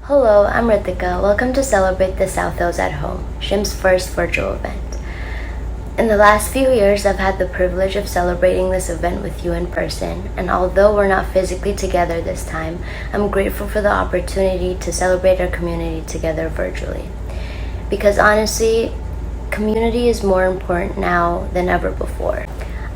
Hello, I'm Ritika. Welcome to celebrate the South Hills at Home, SHIM's first virtual event. In the last few years, I've had the privilege of celebrating this event with you in person, and although we're not physically together this time, I'm grateful for the opportunity to celebrate our community together virtually. Because honestly, community is more important now than ever before.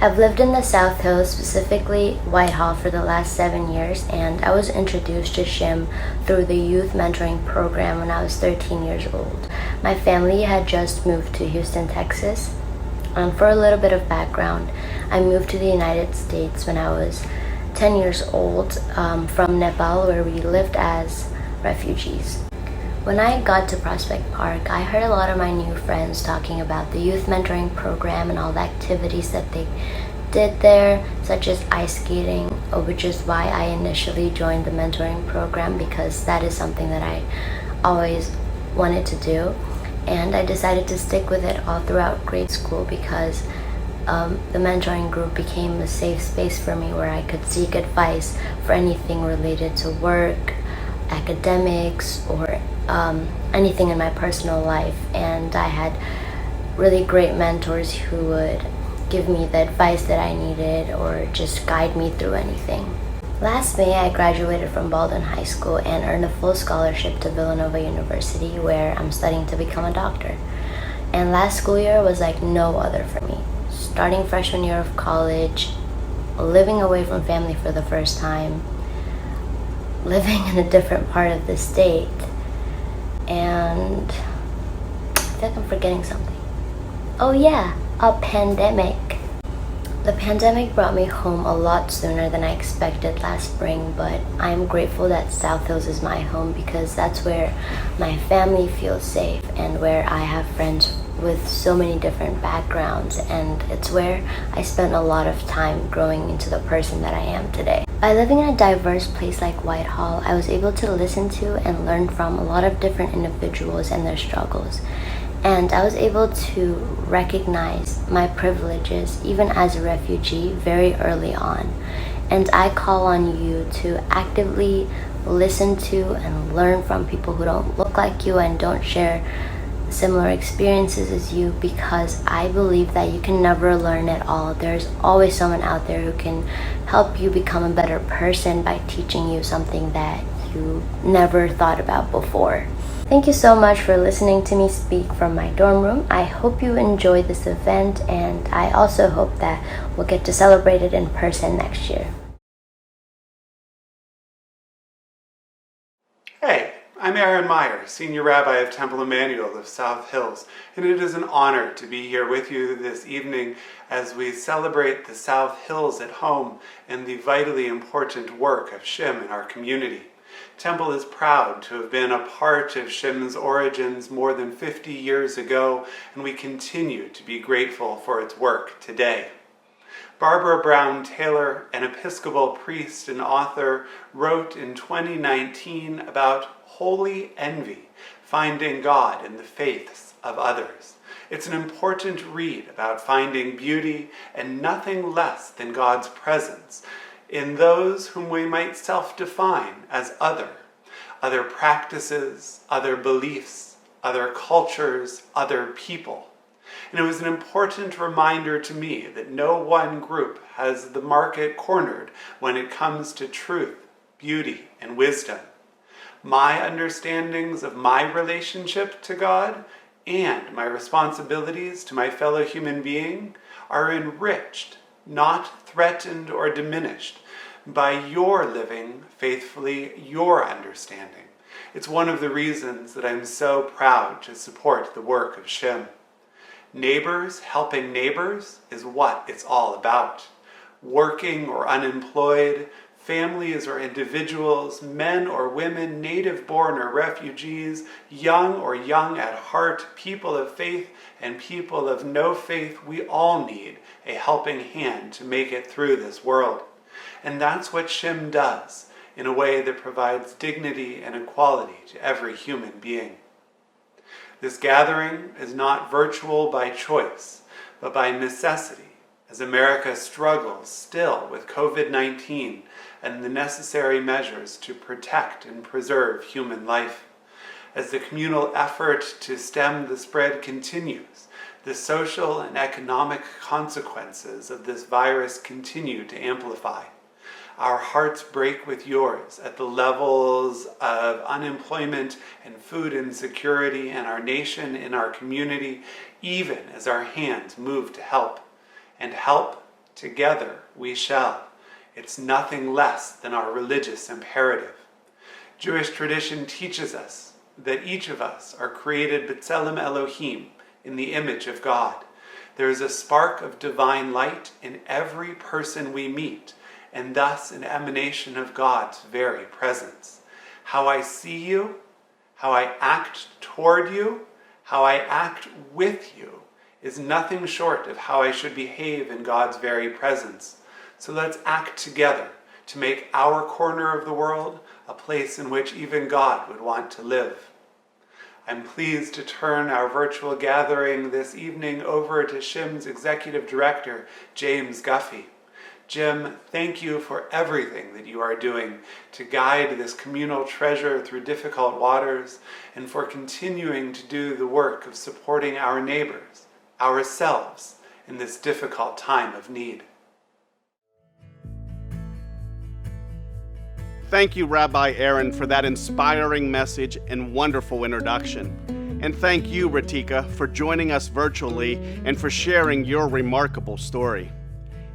I've lived in the South Hills, specifically Whitehall, for the last 7 years, and I was introduced to SHIM through the youth mentoring program when I was 13 years old. My family had just moved to Houston, Texas. For a little bit of background, I moved to the United States when I was 10 years old from Nepal, where we lived as refugees. When I got to Prospect Park, I heard a lot of my new friends talking about the youth mentoring program and all the activities that they did there, such as ice skating, which is why I initially joined the mentoring program, because that is something that I always wanted to do. And I decided to stick with it all throughout grade school because the mentoring group became a safe space for me where I could seek advice for anything related to work, academics, or anything in my personal life. And I had really great mentors who would give me the advice that I needed or just guide me through anything. Last May, I graduated from Baldwin High School and earned a full scholarship to Villanova University, where I'm studying to become a doctor. And last school year was like no other for me. Starting freshman year of college, living away from family for the first time, living in a different part of the state, and I think I'm forgetting something. Oh yeah, a pandemic. The pandemic brought me home a lot sooner than I expected last spring, but I'm grateful that South Hills is my home because that's where my family feels safe and where I have friends with so many different backgrounds, and it's where I spent a lot of time growing into the person that I am today. By living in a diverse place like Whitehall, I was able to listen to and learn from a lot of different individuals and their struggles. And I was able to recognize my privileges, even as a refugee, very early on. And I call on you to actively listen to and learn from people who don't look like you and don't share similar experiences as you, because I believe that you can never learn it all. There's always someone out there who can help you become a better person by teaching you something that you never thought about before. Thank you so much for listening to me speak from my dorm room. I hope you enjoyed this event, and I also hope that we'll get to celebrate it in person next year. Hey, I'm Aaron Meyer, Senior Rabbi of Temple Emmanuel of South Hills, and it is an honor to be here with you this evening as we celebrate the South Hills at home and the vitally important work of SHIM in our community. Temple is proud to have been a part of SHIM's origins more than 50 years ago, and we continue to be grateful for its work today. Barbara Brown Taylor, an Episcopal priest and author, wrote in 2019 about holy envy, finding God in the faiths of others. It's an important read about finding beauty and nothing less than God's presence in those whom we might self-define as other practices, other beliefs, other cultures, other people. And it was an important reminder to me that no one group has the market cornered when it comes to truth, beauty, and wisdom. My understandings of my relationship to God and my responsibilities to my fellow human being are enriched, not threatened or diminished, by your living faithfully your understanding. It's one of the reasons that I'm so proud to support the work of SHIM. Neighbors helping neighbors is what it's all about. Working or unemployed, families or individuals, men or women, native-born or refugees, young or young at heart, people of faith and people of no faith, we all need a helping hand to make it through this world. And that's what SHIM does, in a way that provides dignity and equality to every human being. This gathering is not virtual by choice, but by necessity, as America struggles still with COVID-19 and the necessary measures to protect and preserve human life. As the communal effort to stem the spread continues, the social and economic consequences of this virus continue to amplify. Our hearts break with yours at the levels of unemployment and food insecurity in our nation, in our community, even as our hands move to help. And help together we shall. It's nothing less than our religious imperative. Jewish tradition teaches us that each of us are created b'tselem Elohim, in the image of God. There is a spark of divine light in every person we meet, and thus an emanation of God's very presence. How I see you, how I act toward you, how I act with you, is nothing short of how I should behave in God's very presence. So let's act together to make our corner of the world a place in which even God would want to live. I'm pleased to turn our virtual gathering this evening over to SHIM's Executive Director, James Guffey. Jim, thank you for everything that you are doing to guide this communal treasure through difficult waters and for continuing to do the work of supporting our neighbors, ourselves, in this difficult time of need. Thank you, Rabbi Aaron, for that inspiring message and wonderful introduction. And thank you, Ritika, for joining us virtually and for sharing your remarkable story.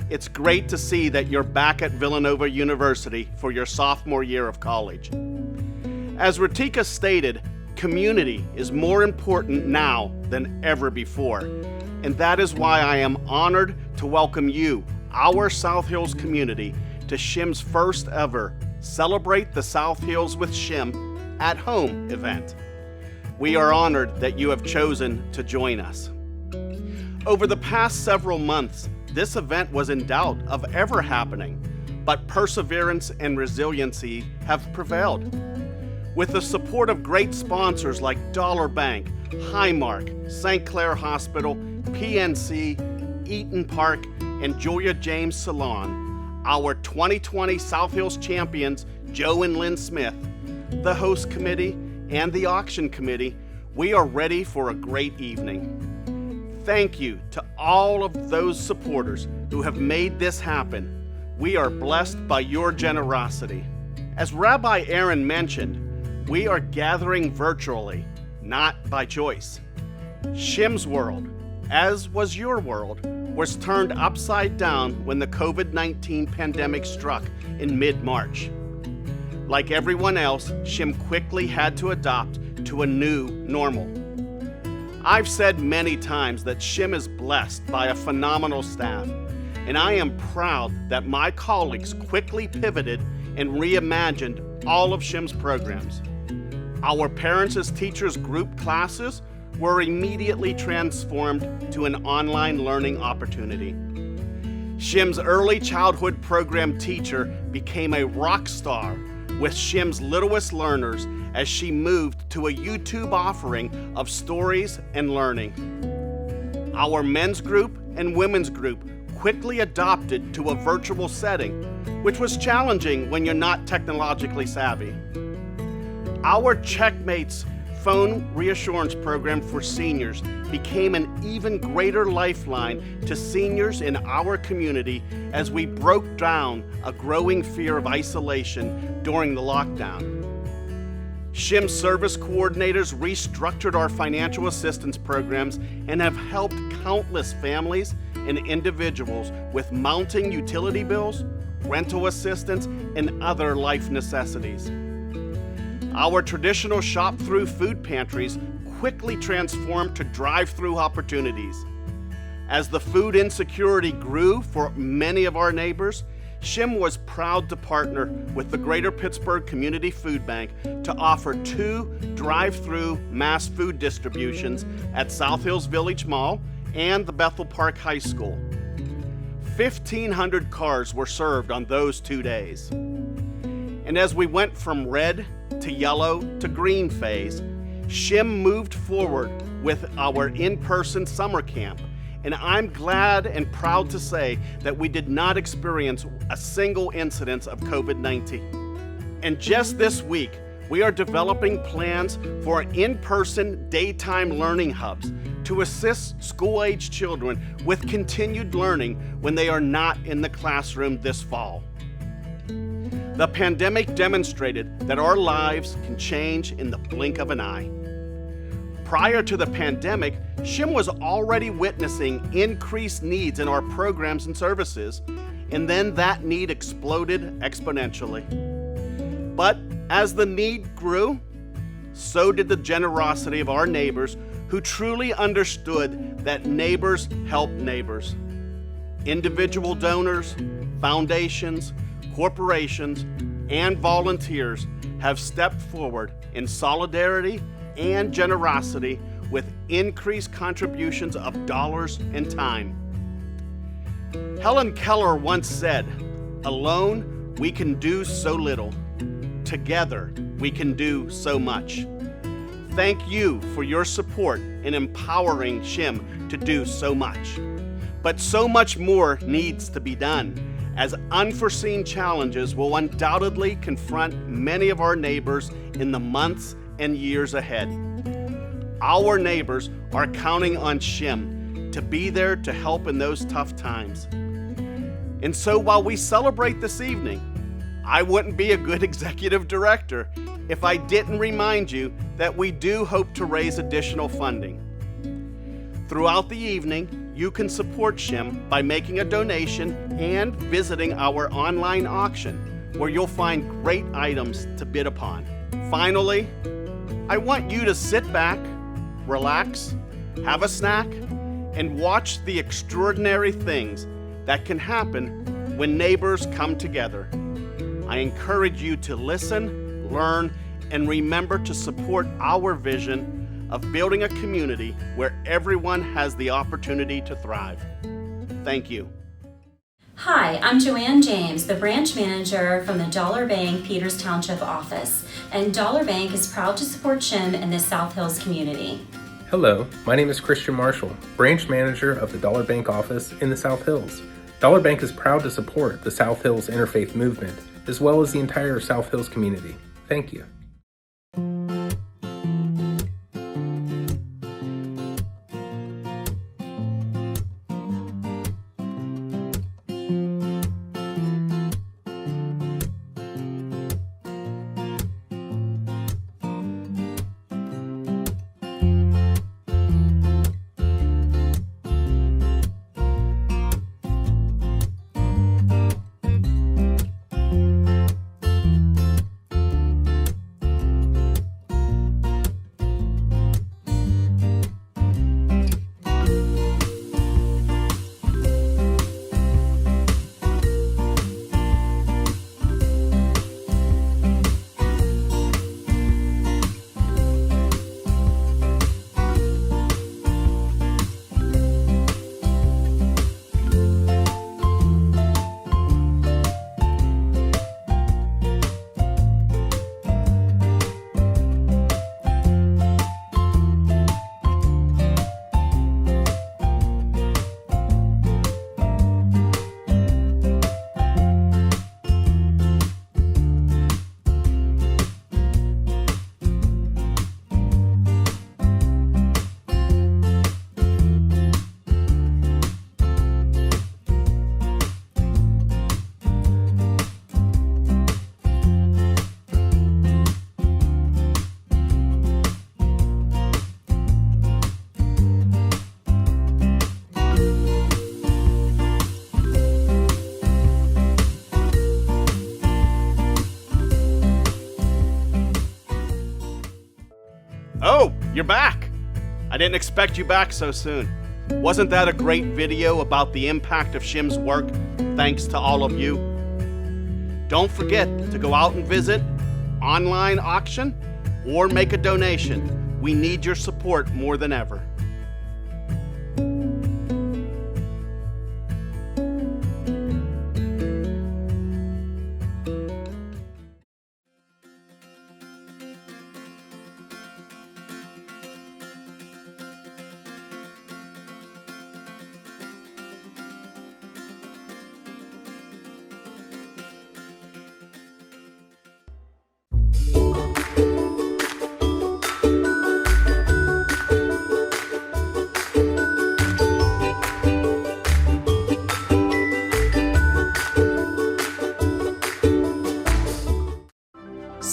It's great to see that you're back at Villanova University for your sophomore year of college. As Ritika stated, community is more important now than ever before. And that is why I am honored to welcome you, our South Hills community, to SHIM's first ever Celebrate the South Hills with SHIM at Home event. We are honored that you have chosen to join us. Over the past several months, this event was in doubt of ever happening, but perseverance and resiliency have prevailed. With the support of great sponsors like Dollar Bank, Highmark, St. Clair Hospital, PNC, Eaton Park, and Julia James Salon, our 2020 South Hills champions, Joe and Lynn Smith, the host committee, and the auction committee, we are ready for a great evening. Thank you to all of those supporters who have made this happen. We are blessed by your generosity. As Rabbi Aaron mentioned, we are gathering virtually, not by choice. SHIM's world, as was your world, was turned upside down when the COVID-19 pandemic struck in mid-March. Like everyone else, SHIM quickly had to adopt to a new normal. I've said many times that SHIM is blessed by a phenomenal staff, and I am proud that my colleagues quickly pivoted and reimagined all of SHIM's programs. Our Parents as Teachers group classes were immediately transformed to an online learning opportunity. SHIM's early childhood program teacher became a rock star with SHIM's littlest learners as she moved to a YouTube offering of stories and learning. Our men's group and women's group quickly adopted to a virtual setting, which was challenging when you're not technologically savvy. Our Checkmates phone reassurance program for seniors became an even greater lifeline to seniors in our community as we broke down a growing fear of isolation during the lockdown. SHIM service coordinators restructured our financial assistance programs and have helped countless families and individuals with mounting utility bills, rental assistance, and other life necessities. Our traditional shop-through food pantries quickly transformed to drive-through opportunities. As the food insecurity grew for many of our neighbors, SHIM was proud to partner with the Greater Pittsburgh Community Food Bank to offer 2 drive-through mass food distributions at South Hills Village Mall and the Bethel Park High School. 1,500 cars were served on those 2 days. And as we went from red to yellow to green phase, SHIM moved forward with our in-person summer camp and I'm glad and proud to say that we did not experience a single incidence of COVID-19. And just this week, we are developing plans for in-person daytime learning hubs to assist school-age children with continued learning when they are not in the classroom this fall. The pandemic demonstrated that our lives can change in the blink of an eye. Prior to the pandemic, SHIM was already witnessing increased needs in our programs and services, and then that need exploded exponentially. But as the need grew, so did the generosity of our neighbors who truly understood that neighbors help neighbors. Individual donors, foundations, corporations, and volunteers have stepped forward in solidarity and generosity with increased contributions of dollars and time. Helen Keller once said, "Alone, we can do so little. Together, we can do so much." Thank you for your support in empowering SHIM to do so much. But so much more needs to be done, as unforeseen challenges will undoubtedly confront many of our neighbors in the months and years ahead. Our neighbors are counting on SHIM to be there to help in those tough times. And so while we celebrate this evening, I wouldn't be a good executive director if I didn't remind you that we do hope to raise additional funding. Throughout the evening, you can support SHIM by making a donation and visiting our online auction, where you'll find great items to bid upon. Finally, I want you to sit back, relax, have a snack, and watch the extraordinary things that can happen when neighbors come together. I encourage you to listen, learn, and remember to support our vision of building a community where everyone has the opportunity to thrive. Thank you. Hi, I'm Joanne James, the branch manager from the Dollar Bank Peters Township office, and Dollar Bank is proud to support SHIM in the South Hills community. Hello, my name is Christian Marshall, branch manager of the Dollar Bank office in the South Hills. Dollar Bank is proud to support the South Hills Interfaith Movement, as well as the entire South Hills community. Thank you. Oh, you're back! I didn't expect you back so soon. Wasn't that a great video about the impact of SHIM's work, thanks to all of you? Don't forget to go out and visit, online auction, or make a donation. We need your support more than ever.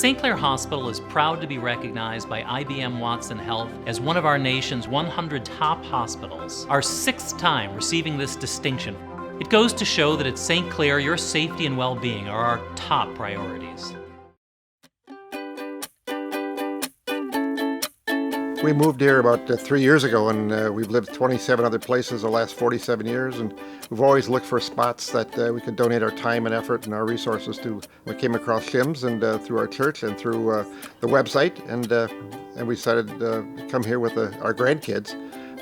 St. Clair Hospital is proud to be recognized by IBM Watson Health as one of our nation's 100 top hospitals, our 6th time receiving this distinction. It goes to show that at St. Clair, your safety and well-being are our top priorities. We moved here about 3 years ago, and we've lived 27 other places the last 47 years, and we've always looked for spots that we could donate our time and effort and our resources to. We came across SHIM's and through our church and through the website, and we decided to come here with our grandkids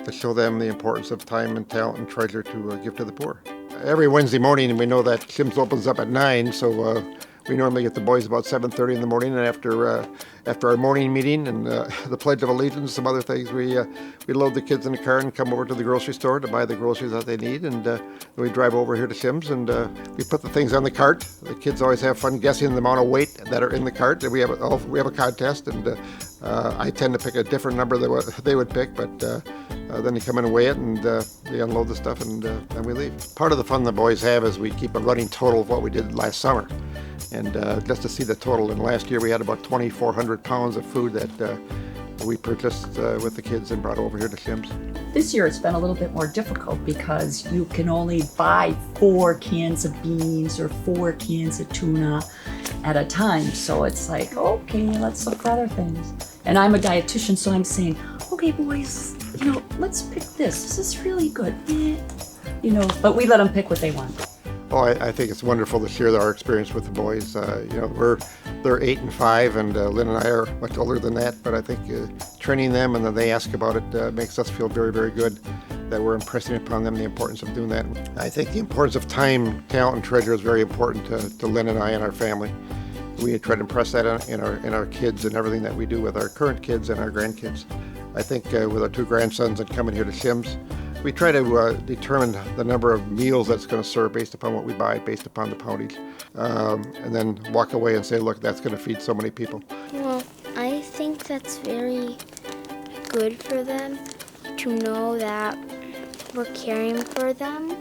to show them the importance of time and talent and treasure to give to the poor. Every Wednesday morning, we know that SHIM's opens up at 9, so we normally get the boys about 7:30 in the morning, and after our morning meeting and the Pledge of Allegiance, some other things, we load the kids in the car and come over to the grocery store to buy the groceries that they need, and we drive over here to SHIM's, and we put the things on the cart. The kids always have fun guessing the amount of weight that are in the cart. And we have a contest, and I tend to pick a different number than what they would pick, but then they come in and weigh it, and they unload the stuff, and then we leave. Part of the fun the boys have is we keep a running total of what we did last summer. And just to see the total, and last year we had about 2,400 pounds of food that we purchased with the kids and brought over here to SHIM's. This year it's been a little bit more difficult because you can only buy 4 cans of beans or 4 cans of tuna at a time. So it's like, okay, let's look for other things. And I'm a dietitian, so I'm saying, okay, boys, let's pick this. This is really good. But we let them pick what they want. Well, I think it's wonderful to share our experience with the boys. They're 8 and 5, and Lynn and I are much older than that. But I think training them and then they ask about it makes us feel very, very good that we're impressing upon them the importance of doing that. I think the importance of time, talent, and treasure is very important to Lynn and I and our family. We try to impress that in our kids and everything that we do with our current kids and our grandkids. I think with our 2 grandsons and coming here to SHIM's, we try to determine the number of meals that's going to serve based upon what we buy, based upon the poundage, and then walk away and say, look, that's going to feed so many people. Well, I think that's very good for them to know that we're caring for them,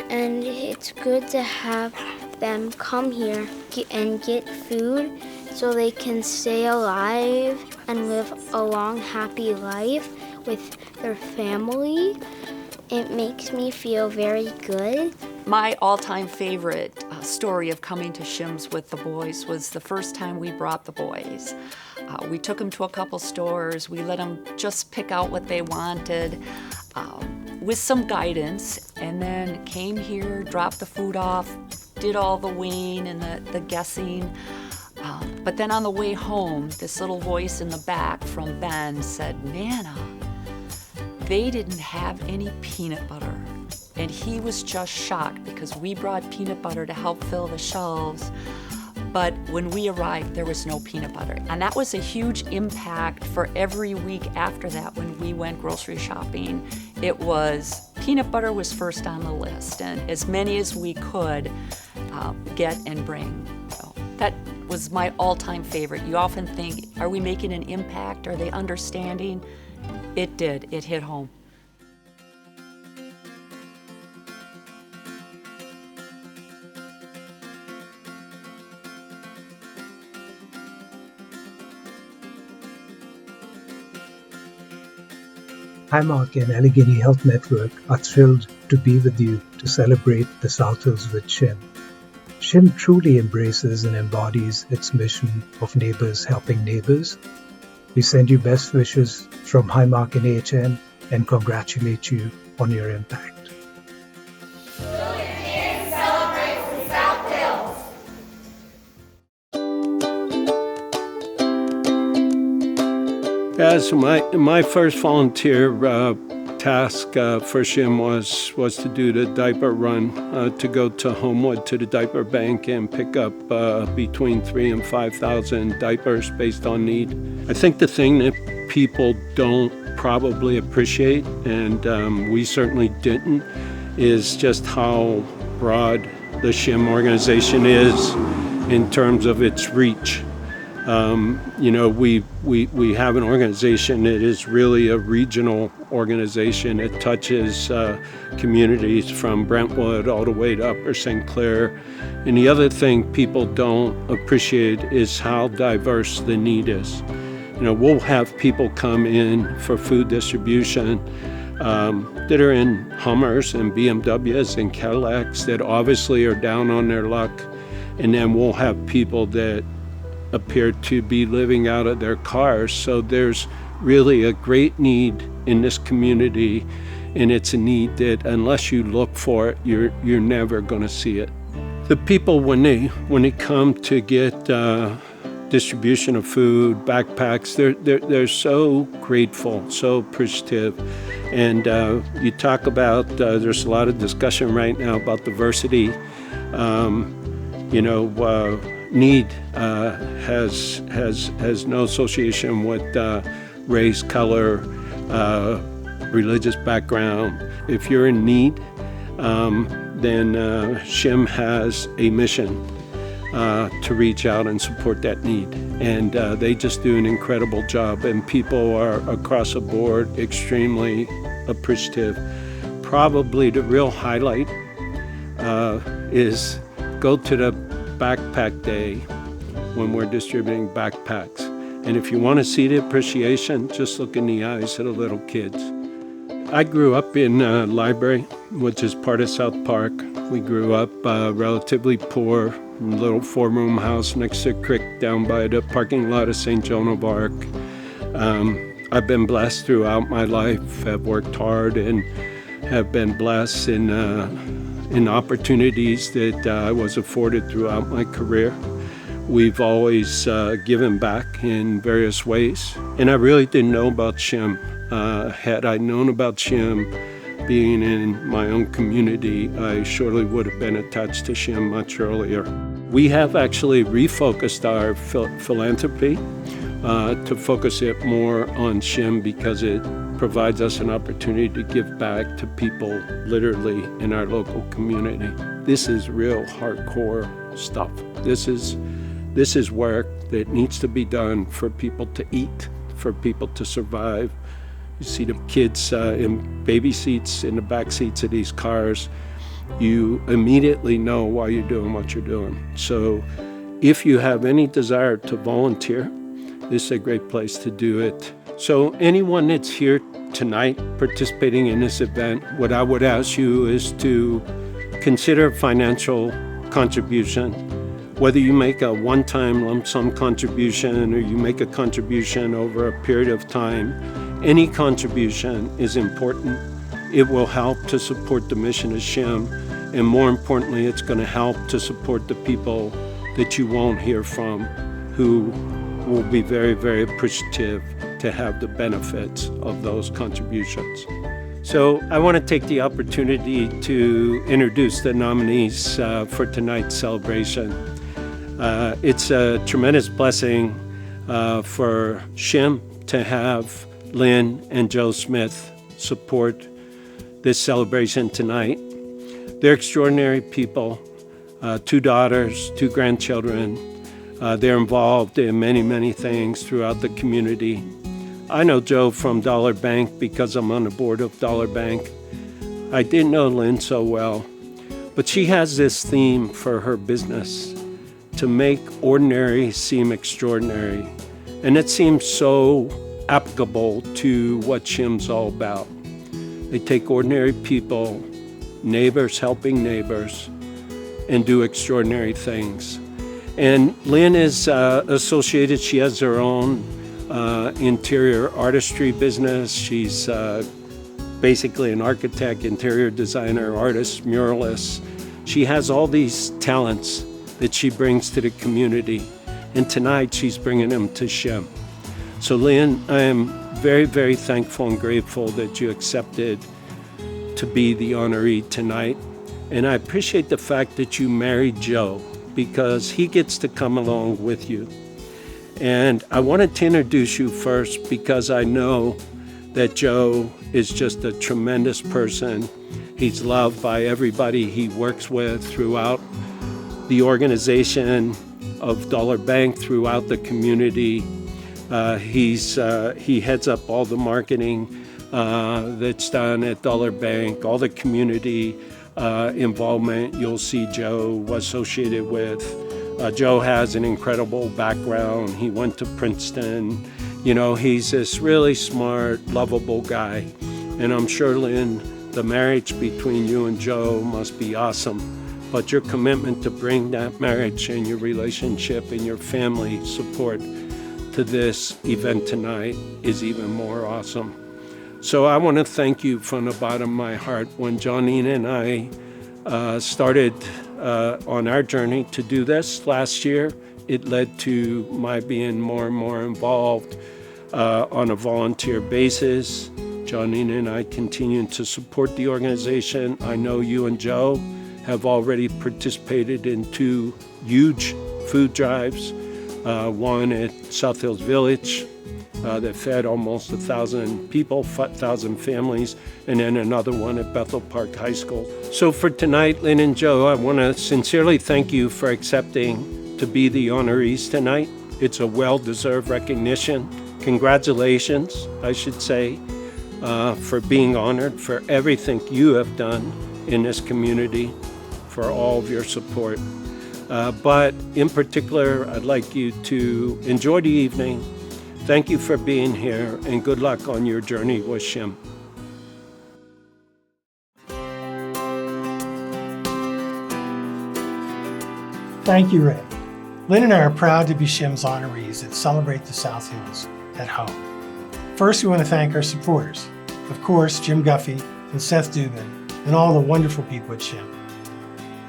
and it's good to have them come here and get food so they can stay alive and live a long, happy life with their family. It makes me feel very good. My all-time favorite story of coming to SHIM's with the boys was the first time we brought the boys. We took them to a couple stores. We let them just pick out what they wanted with some guidance, and then came here, dropped the food off, did all the weighing and the guessing. But then on the way home, this little voice in the back from Ben said, Nana, they didn't have any peanut butter. And he was just shocked because we brought peanut butter to help fill the shelves. But when we arrived, there was no peanut butter. And that was a huge impact for every week after that when we went grocery shopping. It was, peanut butter was first on the list, and as many as we could get and bring. So that was my all-time favorite. You often think, are we making an impact? Are they understanding? It did. It hit home. Highmark and Allegheny Health Network are thrilled to be with you to celebrate the South Hills with SHIM. SHIM truly embraces and embodies its mission of neighbors helping neighbors. We send you best wishes from Highmark and AHN and congratulate you on your impact. So my first volunteer task for SHIM was to do the diaper run, to go to Homewood to the diaper bank and pick up between 3,000 and 5,000 diapers based on need. I think the thing that people don't probably appreciate, and we certainly didn't, is just how broad the SHIM organization is in terms of its reach. We have an organization that is really a regional organization. It touches communities from Brentwood all the way to Upper St. Clair. And the other thing people don't appreciate is how diverse the need is. We'll have people come in for food distribution that are in Hummers and BMWs and Cadillacs that obviously are down on their luck. And then we'll have people that appear to be living out of their cars. So there's really a great need in this community, and it's a need that unless you look for it, you're never going to see it. The people, when they come to get distribution of food, backpacks, they're so grateful, so appreciative. And you talk about, there's a lot of discussion right now about diversity. Need has no association with race, color, religious background. If you're in need, then SHIM has a mission to reach out and support that need. And they just do an incredible job, and people are across the board extremely appreciative. Probably the real highlight is go to the backpack day when we're distributing backpacks. And if you want to see the appreciation, just look in the eyes of the little kids. I grew up in Library, which is part of South Park. We grew up relatively poor, in a little 4-room house next to a creek down by the parking lot of St. Joan of Arc. I've been blessed throughout my life, have worked hard, and have been blessed in opportunities that I was afforded throughout my career. We've always given back in various ways. And I really didn't know about SHIM. Had I known about SHIM being in my own community, I surely would have been attached to SHIM much earlier. We have actually refocused our philanthropy to focus it more on SHIM because it provides us an opportunity to give back to people literally in our local community. This is real hardcore stuff. This is work that needs to be done for people to eat, for people to survive. You see the kids in baby seats in the back seats of these cars. You immediately know why you're doing what you're doing. So if you have any desire to volunteer, this is a great place to do it. So anyone that's here tonight participating in this event, what I would ask you is to consider financial contribution. Whether you make a one-time lump sum contribution or you make a contribution over a period of time, any contribution is important. It will help to support the mission of SHIM, and more importantly, it's going to help to support the people that you won't hear from who will be very, very appreciative to have the benefits of those contributions. So I want to take the opportunity to introduce the nominees for tonight's celebration. It's a tremendous blessing for SHIM to have Lynn and Joe Smith support this celebration tonight. They're extraordinary people, 2 daughters, 2 grandchildren. They're involved in many, many things throughout the community. I know Joe from Dollar Bank because I'm on the board of Dollar Bank. I didn't know Lynn so well, but she has this theme for her business, to make ordinary seem extraordinary. And it seems so applicable to what SHIM's all about. They take ordinary people, neighbors helping neighbors, and do extraordinary things. And Lynn is associated, she has her own interior artistry business. She's basically an architect, interior designer, artist, muralist. She has all these talents that she brings to the community. And tonight she's bringing them to SHIM. So Lynn, I am very, very thankful and grateful that you accepted to be the honoree tonight. And I appreciate the fact that you married Joe, because he gets to come along with you. And I wanted to introduce you first because I know that Joe is just a tremendous person. He's loved by everybody he works with throughout the organization of Dollar Bank, throughout the community. He heads up all the marketing that's done at Dollar Bank, all the community involvement you'll see Joe associated with. Joe has an incredible background. He went to Princeton. You know, he's this really smart, lovable guy. And I'm sure, Lynn, the marriage between you and Joe must be awesome. But your commitment to bring that marriage and your relationship and your family support to this event tonight is even more awesome. So I want to thank you from the bottom of my heart. When Johnine and I started on our journey to do this last year, it led to my being more and more involved on a volunteer basis. Johnine and I continue to support the organization. I know you and Joe have already participated in 2 huge food drives, one at South Hills Village that fed almost 1,000 people, 1,000 families, and then another one at Bethel Park High School. So for tonight, Lynn and Joe, I want to sincerely thank you for accepting to be the honorees tonight. It's a well-deserved recognition. Congratulations, I should say, for being honored, for everything you have done in this community, for all of your support. But in particular, I'd like you to enjoy the evening. Thank you for being here, and good luck on your journey with SHIM. Thank you, Ray. Lynn and I are proud to be SHIM's honorees that celebrate the South Hills at home. First, we want to thank our supporters. Of course, Jim Guffey and Seth Dubin, and all the wonderful people at SHIM.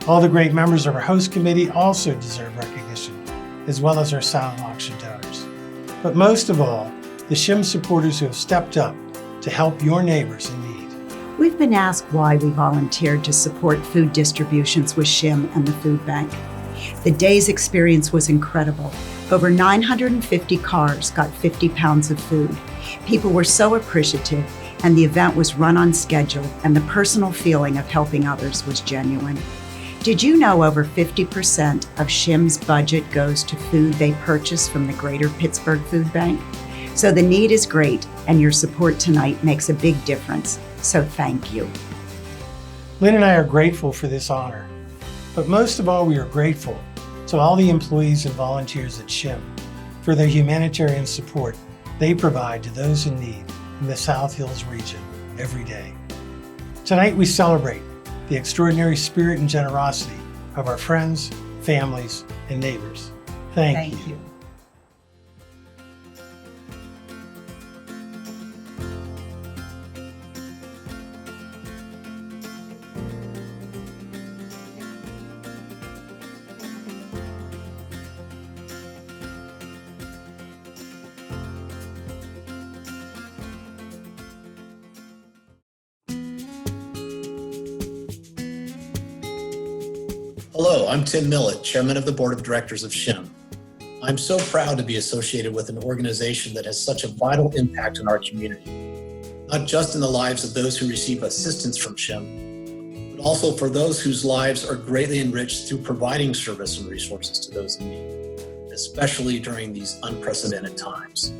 All the great members of our host committee also deserve recognition, as well as our silent auction donors. But most of all, the SHIM supporters who have stepped up to help your neighbors in need. We've been asked why we volunteered to support food distributions with SHIM and the food bank. The day's experience was incredible. Over 950 cars got 50 pounds of food. People were so appreciative, and the event was run on schedule, and the personal feeling of helping others was genuine. Did you know over 50% of SHIM's budget goes to food they purchase from the Greater Pittsburgh Food Bank? So the need is great, and your support tonight makes a big difference. So thank you. Lynn and I are grateful for this honor. But most of all, we are grateful to all the employees and volunteers at SHIM for their humanitarian support they provide to those in need in the South Hills region every day. Tonight we celebrate the extraordinary spirit and generosity of our friends, families, and neighbors. Thank you. Hello, I'm Tim Millett, Chairman of the Board of Directors of SHIM. I'm so proud to be associated with an organization that has such a vital impact in our community, not just in the lives of those who receive assistance from SHIM, but also for those whose lives are greatly enriched through providing service and resources to those in need, especially during these unprecedented times.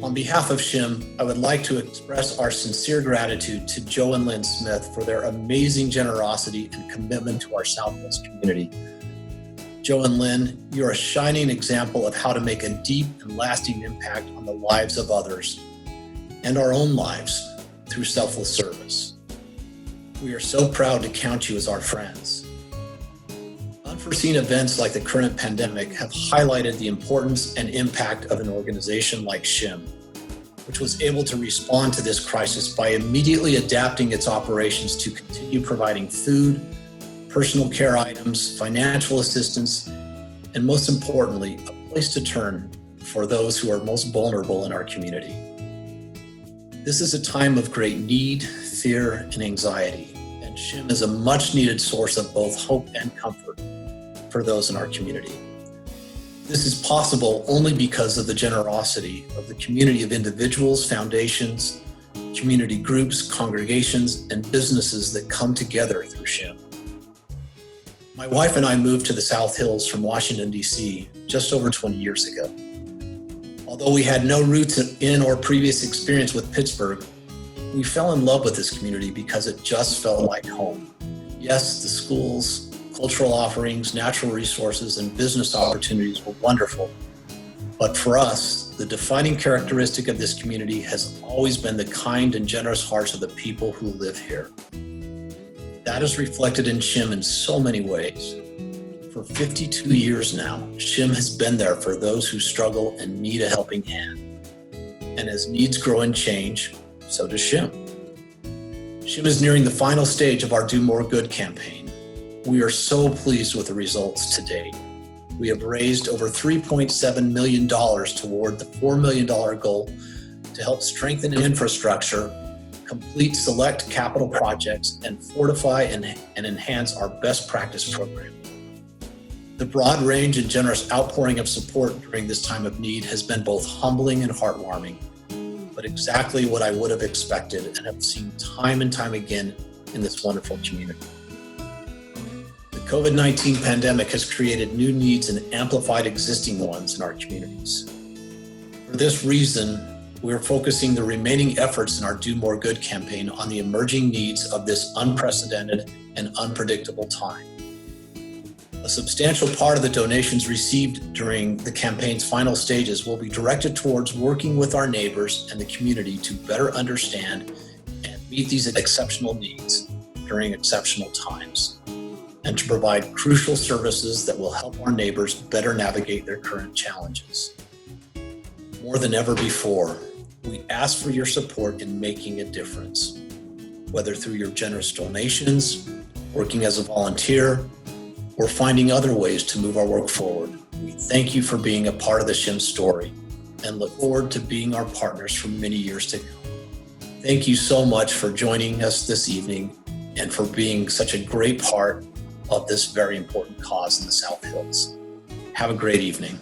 On behalf of SHIM, I would like to express our sincere gratitude to Joe and Lynn Smith for their amazing generosity and commitment to our Southwest community. Joe and Lynn, you're a shining example of how to make a deep and lasting impact on the lives of others and our own lives through selfless service. We are so proud to count you as our friends. Unforeseen events like the current pandemic have highlighted the importance and impact of an organization like SHIM, which was able to respond to this crisis by immediately adapting its operations to continue providing food, personal care items, financial assistance, and most importantly, a place to turn for those who are most vulnerable in our community. This is a time of great need, fear, and anxiety, and SHIM is a much needed source of both hope and comfort for those in our community. This is possible only because of the generosity of the community of individuals, foundations, community groups, congregations, and businesses that come together through SHIM. My wife and I moved to the South Hills from Washington, D.C. just over 20 years ago. Although we had no roots in or previous experience with Pittsburgh, We fell in love with this community because it just felt like home. Yes, the schools, cultural offerings, natural resources, and business opportunities were wonderful. But for us, the defining characteristic of this community has always been the kind and generous hearts of the people who live here. That is reflected in SHIM in so many ways. For 52 years now, SHIM has been there for those who struggle and need a helping hand. And as needs grow and change, so does SHIM. SHIM is nearing the final stage of our Do More Good campaign. We are so pleased with the results to date. We have raised over $3.7 million toward the $4 million goal to help strengthen infrastructure, complete select capital projects, and fortify and enhance our best practice program. The broad range and generous outpouring of support during this time of need has been both humbling and heartwarming, but exactly what I would have expected and have seen time and time again in this wonderful community. The COVID-19 pandemic has created new needs and amplified existing ones in our communities. For this reason, we are focusing the remaining efforts in our Do More Good campaign on the emerging needs of this unprecedented and unpredictable time. A substantial part of the donations received during the campaign's final stages will be directed towards working with our neighbors and the community to better understand and meet these exceptional needs during exceptional times, and to provide crucial services that will help our neighbors better navigate their current challenges. More than ever before, we ask for your support in making a difference, whether through your generous donations, working as a volunteer, or finding other ways to move our work forward. We thank you for being a part of the SHIM story and look forward to being our partners for many years to come. Thank you so much for joining us this evening and for being such a great part of this very important cause in the South Hills. Have a great evening.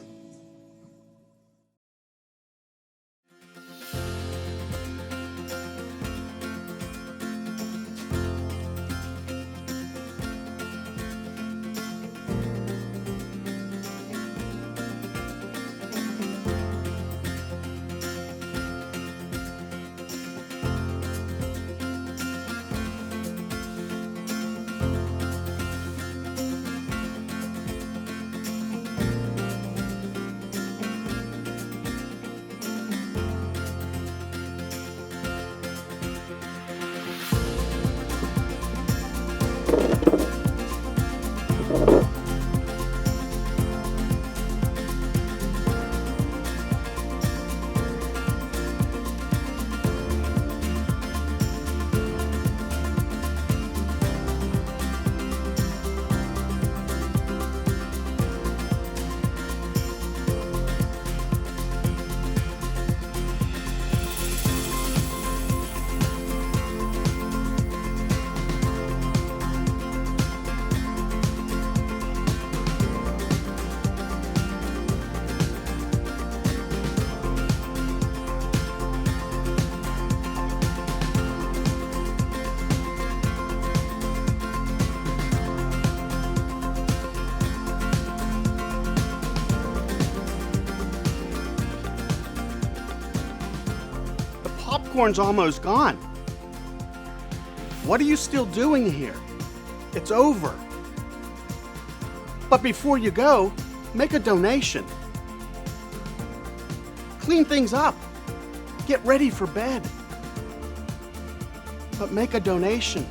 Popcorn's almost gone. What are you still doing here? It's over. But before you go, make a donation. Clean things up. Get ready for bed. But make a donation.